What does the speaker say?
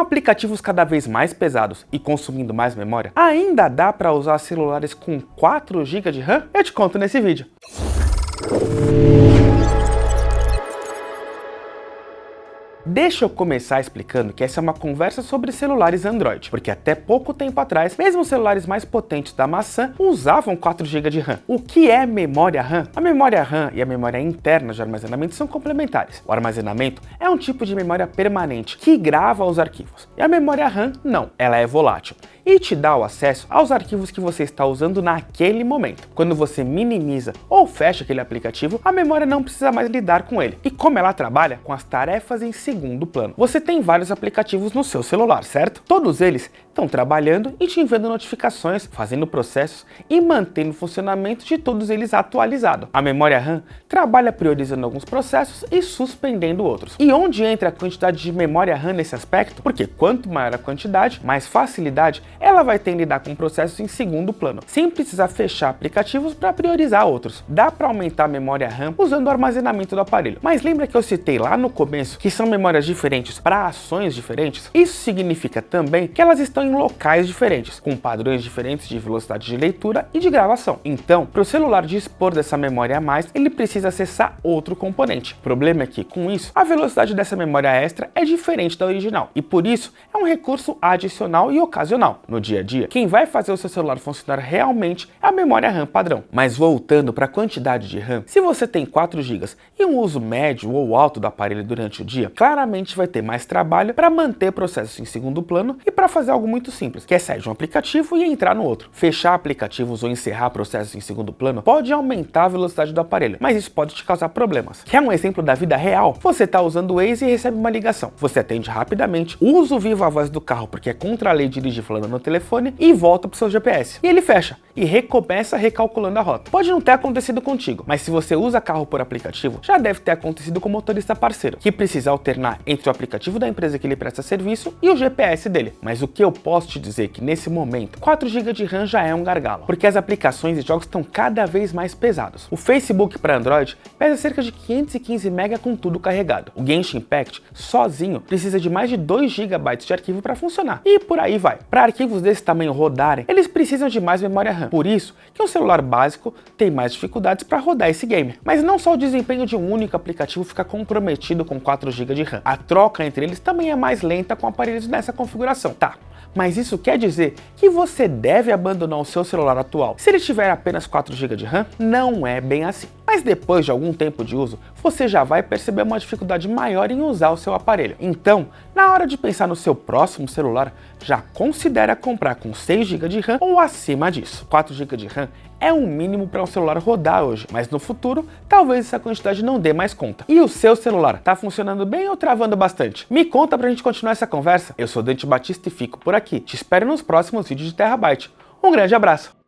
aplicativos cada vez mais pesados e consumindo mais memória, ainda dá para usar celulares com 4 GB de RAM? Eu te conto nesse vídeo. Deixa eu começar explicando que essa é uma conversa sobre celulares Android, porque até pouco tempo atrás, mesmo os celulares mais potentes da maçã usavam 4 GB de RAM. O que é memória RAM? A memória RAM e a memória interna de armazenamento são complementares. O armazenamento é um tipo de memória permanente que grava os arquivos, e a memória RAM não, ela é volátil e te dá o acesso aos arquivos que você está usando naquele momento. Quando você minimiza ou fecha aquele aplicativo, a memória não precisa mais lidar com ele. E como ela trabalha com as tarefas em segundo plano. Você tem vários aplicativos no seu celular, certo? Todos eles estão trabalhando e te enviando notificações, fazendo processos e mantendo o funcionamento de todos eles atualizado. A memória RAM trabalha priorizando alguns processos e suspendendo outros. E onde entra a quantidade de memória RAM nesse aspecto? Porque quanto maior a quantidade, mais facilidade ela vai ter em lidar com processos em segundo plano, sem precisar fechar aplicativos para priorizar outros. Dá para aumentar a memória RAM usando o armazenamento do aparelho. Mas lembra que eu citei lá no começo que são memórias diferentes para ações diferentes? Isso significa também que elas estão em locais diferentes, com padrões diferentes de velocidade de leitura e de gravação. Então, para o celular dispor dessa memória a mais, ele precisa acessar outro componente. O problema é que, com isso, a velocidade dessa memória extra é diferente da original, e por isso é um recurso adicional e ocasional. No dia a dia, quem vai fazer o seu celular funcionar realmente é a memória RAM padrão. Mas voltando para a quantidade de RAM, se você tem 4 GB e um uso médio ou alto do aparelho durante o dia, claramente vai ter mais trabalho para manter processos em segundo plano e para fazer algo muito simples, que é sair de um aplicativo e entrar no outro. Fechar aplicativos ou encerrar processos em segundo plano pode aumentar a velocidade do aparelho, mas isso pode te causar problemas. Quer um exemplo da vida real? Você está usando o Waze e recebe uma ligação. Você atende rapidamente, usa o viva voz do carro porque é contra a lei dirigir falando no telefone e volta para o seu GPS. E ele fecha e recomeça recalculando a rota. Pode não ter acontecido contigo, mas se você usa carro por aplicativo, já deve ter acontecido com o motorista parceiro, que precisa alternar entre o aplicativo da empresa que ele presta serviço e o GPS dele. Mas o que eu posso te dizer é que nesse momento, 4 GB de RAM já é um gargalo, porque as aplicações e jogos estão cada vez mais pesados. O Facebook para Android pesa cerca de 515 MB com tudo carregado. O Genshin Impact sozinho precisa de mais de 2 GB de arquivo para funcionar. E por aí vai. Para arquivos desse tamanho rodarem, eles precisam de mais memória RAM. Por isso que um celular básico tem mais dificuldades para rodar esse game. Mas não só o desempenho de um único aplicativo fica comprometido com 4 GB de RAM. A troca entre eles também é mais lenta com aparelhos nessa configuração. Tá, mas isso quer dizer que você deve abandonar o seu celular atual se ele tiver apenas 4 GB de RAM? Não é bem assim. Mas depois de algum tempo de uso, você já vai perceber uma dificuldade maior em usar o seu aparelho. Então, na hora de pensar no seu próximo celular, já considere comprar com 6 GB de RAM ou acima disso. 4 GB de RAM é um mínimo para um celular rodar hoje, mas no futuro, talvez essa quantidade não dê mais conta. E o seu celular, tá funcionando bem ou travando bastante? Me conta pra gente continuar essa conversa. Eu sou Dante Batista e fico por aqui. Te espero nos próximos vídeos de Terabyte. Um grande abraço!